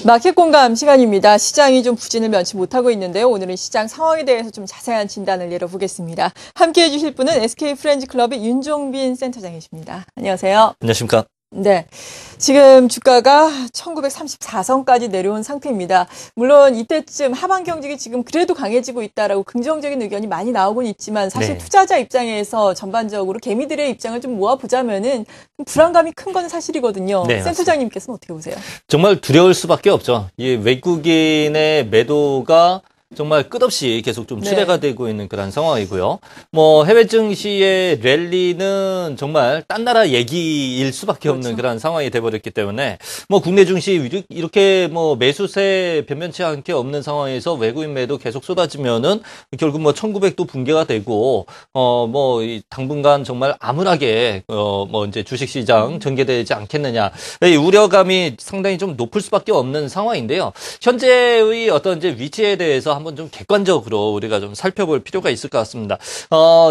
마켓 공감 시간입니다. 시장이 좀 부진을 면치 못하고 있는데요. 오늘은 시장 상황에 대해서 좀 자세한 진단을 내려보겠습니다. 함께해 주실 분은 SK프렌즈클럽의 윤종빈 센터장이십니다. 안녕하세요. 안녕하십니까. 네, 지금 주가가 1934선까지 내려온 상태입니다. 물론 이때쯤 하반 경직이 지금 그래도 강해지고 있다라고 긍정적인 의견이 많이 나오곤 있지만 사실 투자자 입장에서 전반적으로 개미들의 입장을 좀 모아보자면은 불안감이 큰 건 사실이거든요. 네, 센터장님께서는 어떻게 보세요? 정말 두려울 수밖에 없죠. 이 외국인의 매도가 정말 끝없이 계속 좀 출회가 되고 있는 그런 상황이고요. 뭐 해외 증시의 랠리는 정말 딴 나라 얘기일 수밖에 없는 그런 상황이 돼버렸기 때문에 뭐 국내 증시 이렇게 뭐 매수세 변변치 않게 없는 상황에서 외국인 매도 계속 쏟아지면은 결국 뭐 1900도 붕괴가 되고 뭐 당분간 정말 암울하게 뭐 이제 주식시장 전개되지 않겠느냐 이 우려감이 상당히 좀 높을 수밖에 없는 상황인데요. 현재의 어떤 이제 위치에 대해서 한번 좀 객관적으로 우리가 좀 살펴볼 필요가 있을 것 같습니다.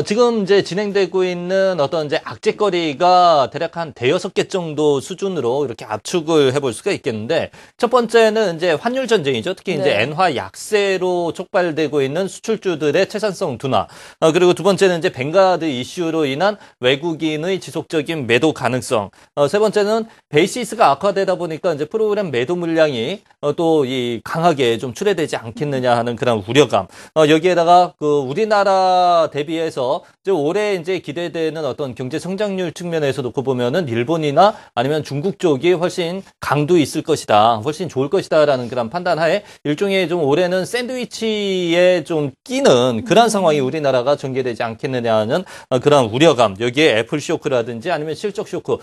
지금 이제 진행되고 있는 어떤 이제 악재거리가 대략 한 대여섯 개 정도 수준으로 이렇게 압축을 해볼 수가 있겠는데, 첫 번째는 이제 환율 전쟁이죠. 특히 이제 엔화 약세로 촉발되고 있는 수출주들의 채산성 둔화. 그리고 두 번째는 이제 뱅가드 이슈로 인한 외국인의 지속적인 매도 가능성. 세 번째는 베이시스가 악화되다 보니까 이제 프로그램 매도 물량이 또 이 강하게 좀 출회되지 않겠느냐 하는 그런 우려감. 여기에다가 그 우리나라 대비해서 이제 올해 이제 기대되는 어떤 경제 성장률 측면에서 놓고 보면은 일본이나 아니면 중국 쪽이 훨씬 강도 있을 것이다, 훨씬 좋을 것이다라는 그런 판단하에 일종의 좀 올해는 샌드위치에 좀 끼는 그런 상황이 우리나라가 전개되지 않겠느냐는 그런 우려감. 여기에 애플 쇼크라든지 아니면 실적 쇼크,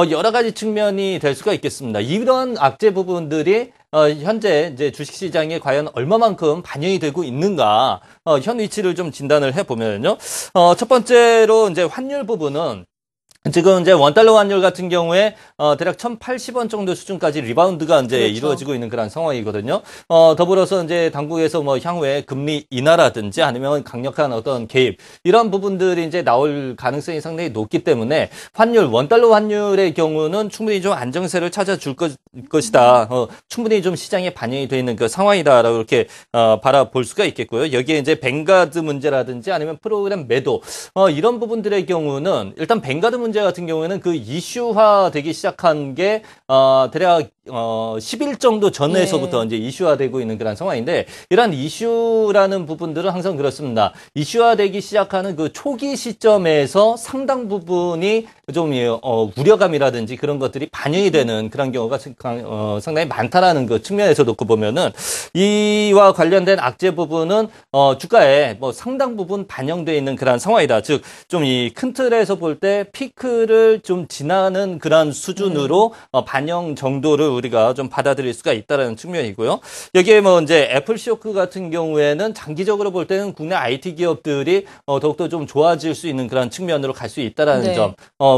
여러 가지 측면이 될 수가 있겠습니다. 이런 악재 부분들이 현재 이제 주식시장에 과연 얼마만큼 반영이 되고 있는가, 현 위치를 좀 진단을 해보면요. 첫 번째로 이제 환율 부분은 지금 이제 원달러 환율 같은 경우에 대략 1,080원 정도 수준까지 리바운드가 이제 이루어지고 있는 그런 상황이거든요. 더불어서 이제 당국에서 뭐 향후에 금리 인하라든지 아니면 강력한 어떤 개입, 이런 부분들이 이제 나올 가능성이 상당히 높기 때문에 환율, 원달러 환율의 경우는 충분히 좀 안정세를 찾아줄 것이다. 충분히 좀 시장에 반영이 되어 있는 그 상황이다라고 이렇게 바라볼 수가 있겠고요. 여기에 이제 뱅가드 문제라든지 아니면 프로그램 매도, 이런 부분들의 경우는 일단 뱅가드 문제 같은 경우에는 그 이슈화 되기 시작한 게 대략 10일 정도 전에서부터 이제 이슈화되고 있는 그런 상황인데, 이러한 이슈라는 부분들은 항상 그렇습니다. 이슈화되기 시작하는 그 초기 시점에서 상당 부분이 좀 우려감이라든지 그런 것들이 반영이 되는 그런 경우가 상당히 많다라는 그 측면에서 놓고 보면은, 이와 관련된 악재 부분은 주가에 뭐 상당 부분 반영되어 있는 그런 상황이다. 즉 좀 이 큰 틀에서 볼 때 피크를 좀 지나는 그런 수준으로 반영 정도를 우리가 좀 받아들일 수가 있다는 측면이고요. 여기에 뭐 이제 애플 쇼크 같은 경우에는 장기적으로 볼 때는 국내 IT 기업들이 더욱더 좀 좋아질 수 있는 그런 측면으로 갈 수 있다라는 점,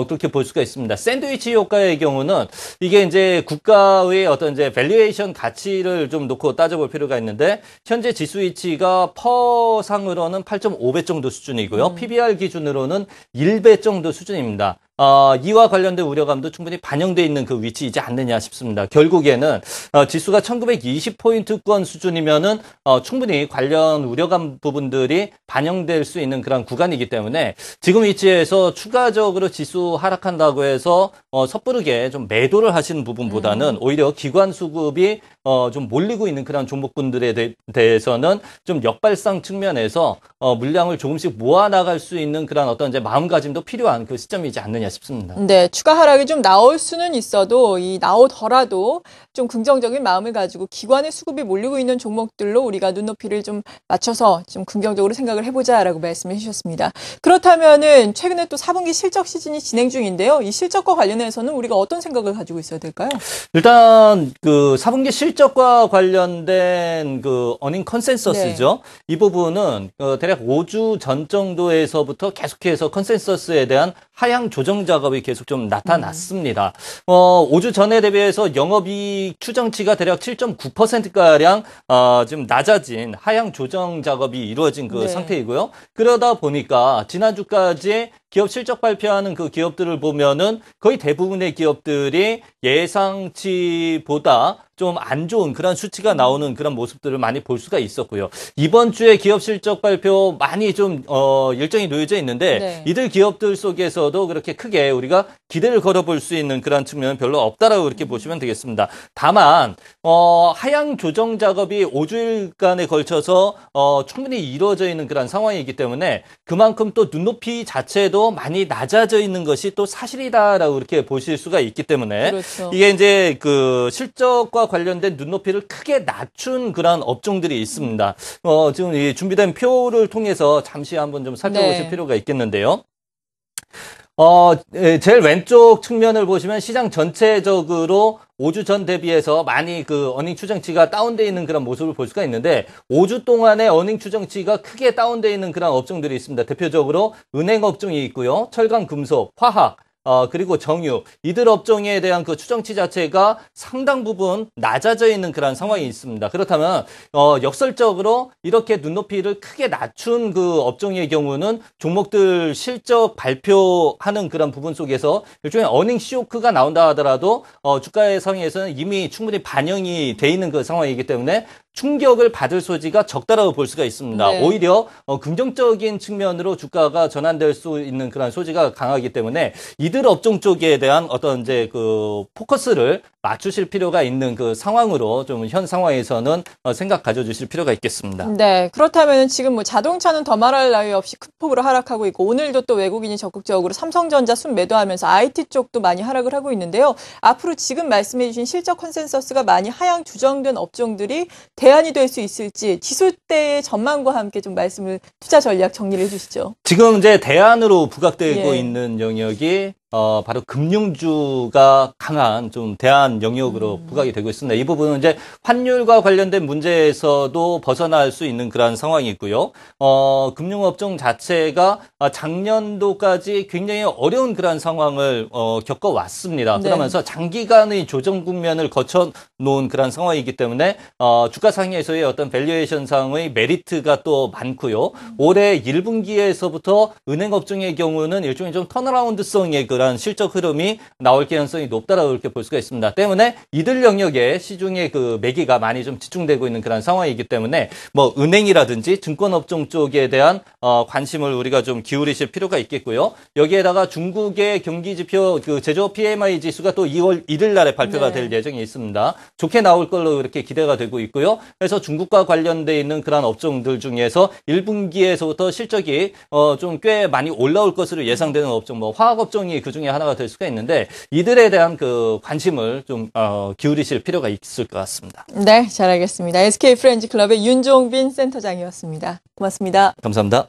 그렇게 볼 수가 있습니다. 샌드위치 효과의 경우는 이게 이제 국가의 어떤 이제 밸류에이션 가치를 좀 놓고 따져볼 필요가 있는데, 현재 지수 위치가 퍼상으로는 8.5배 정도 수준이고요. PBR 기준으로는 1배 정도 수준입니다. 이와 관련된 우려감도 충분히 반영되어 있는 그 위치이지 않느냐 싶습니다. 결국에는 지수가 1920포인트권 수준이면은 충분히 관련 우려감 부분들이 반영될 수 있는 그런 구간이기 때문에, 지금 위치에서 추가적으로 지수 하락한다고 해서 섣부르게 좀 매도를 하시는 부분보다는 오히려 기관 수급이 좀 몰리고 있는 그런 종목군들에 대해서는 좀 역발상 측면에서 물량을 조금씩 모아 나갈 수 있는 그런 어떤 이제 마음가짐도 필요한 그 시점이지 않느냐 싶습니다. 네, 추가 하락이 좀 나올 수는 있어도 나오더라도 좀 긍정적인 마음을 가지고 기관의 수급이 몰리고 있는 종목들로 우리가 눈높이를 좀 맞춰서 좀 긍정적으로 생각을 해보자라고 말씀해 주셨습니다. 그렇다면은 최근에 또 4분기 실적 시즌이 진행 중인데요. 이 실적과 관련해서는 우리가 어떤 생각을 가지고 있어야 될까요? 일단 그 4분기 실적과 관련된 그 어닝 컨센서스죠. 이 부분은 대략 5주 전 정도에서부터 계속해서 컨센서스에 대한 하향 조정 작업이 계속 좀 나타났습니다. 5주 전에 대비해서 영업이익 추정치가 대략 7.9%가량 지금 낮아진 하향 조정 작업이 이루어진 그 상태이고요. 그러다 보니까 지난주까지 기업 실적 발표하는 그 기업들을 보면은 거의 대부분의 기업들이 예상치보다 좀 안 좋은 그런 수치가 나오는 그런 모습들을 많이 볼 수가 있었고요. 이번 주에 기업 실적 발표 많이 좀 일정이 놓여져 있는데 네. 이들 기업들 속에서도 그렇게 크게 우리가 기대를 걸어볼 수 있는 그런 측면은 별로 없다라고 그렇게 보시면 되겠습니다. 다만 하향 조정 작업이 5주일간에 걸쳐서 충분히 이루어져 있는 그런 상황이기 때문에 그만큼 또 눈높이 자체도 많이 낮아져 있는 것이 또 사실이다라고 이렇게 보실 수가 있기 때문에 그렇죠. 이게 이제 그 실적과 관련된 눈높이를 크게 낮춘 그런 업종들이 있습니다. 지금 이 준비된 표를 통해서 잠시 한번 좀 살펴보실 네. 필요가 있겠는데요. 제일 왼쪽 측면을 보시면 시장 전체적으로 5주 전 대비해서 많이 그 어닝 추정치가 다운되어 있는 그런 모습을 볼 수가 있는데 5주 동안의 어닝 추정치가 크게 다운되어 있는 그런 업종들이 있습니다. 대표적으로 은행 업종이 있고요. 철강, 금속, 화학, 그리고 정유, 이들 업종에 대한 그 추정치 자체가 상당 부분 낮아져 있는 그런 상황이 있습니다. 그렇다면, 역설적으로 이렇게 눈높이를 크게 낮춘 그 업종의 경우는 종목들 실적 발표하는 그런 부분 속에서 일종의 어닝 쇼크가 나온다 하더라도, 주가의 상에서는 이미 충분히 반영이 돼 있는 그 상황이기 때문에 충격을 받을 소지가 적다라고 볼 수가 있습니다. 네. 오히려 긍정적인 측면으로 주가가 전환될 수 있는 그런 소지가 강하기 때문에 이들 업종 쪽에 대한 어떤 이제 그 포커스를 맞추실 필요가 있는 그 상황으로 좀 현 상황에서는 생각 가져주실 필요가 있겠습니다. 네, 그렇다면 지금 뭐 자동차는 더 말할 나위 없이 큰 폭으로 하락하고 있고 오늘도 또 외국인이 적극적으로 삼성전자 순매도하면서 IT 쪽도 많이 하락을 하고 있는데요. 앞으로 지금 말씀해 주신 실적 컨센서스가 많이 하향 조정된 업종들이 대안이 될 수 있을지 지수대의 전망과 함께 좀 말씀을 투자 전략 정리를 해주시죠. 지금 이제 대안으로 부각되고 예. 있는 영역이 바로 금융주가 강한 좀 대안 영역으로 부각이 되고 있습니다. 이 부분은 이제 환율과 관련된 문제에서도 벗어날 수 있는 그런 상황이 있고요. 금융업종 자체가 작년도까지 굉장히 어려운 그런 상황을 겪어왔습니다. 네. 그러면서 장기간의 조정 국면을 거쳐 놓은 그런 상황이기 때문에 주가 상에서의 어떤 밸류에이션 상의 메리트가 또 많고요. 올해 1분기에서부터 은행업종의 경우는 일종의 좀 턴어라운드성의 그런 실적 흐름이 나올 가능성이 높다라고 이렇게 볼 수가 있습니다. 때문에 이들 영역에 시중의 그 매기가 많이 좀 집중되고 있는 그런 상황이기 때문에 뭐 은행이라든지 증권업종 쪽에 대한 관심을 우리가 좀 기울이실 필요가 있겠고요. 여기에다가 중국의 경기지표 그 제조업 PMI 지수가 또 2월 1일 날에 발표가 될 예정이 있습니다. 좋게 나올 걸로 이렇게 기대가 되고 있고요. 그래서 중국과 관련돼 있는 그런 업종들 중에서 1분기에서부터 실적이 좀 꽤 많이 올라올 것으로 예상되는 업종, 뭐 화학업종이 그 중에 하나가 될 수가 있는데 이들에 대한 그 관심을 좀 기울이실 필요가 있을 것 같습니다. 네, 잘 알겠습니다. SK 프렌즈 클럽의 윤종빈 센터장이었습니다. 고맙습니다. 감사합니다.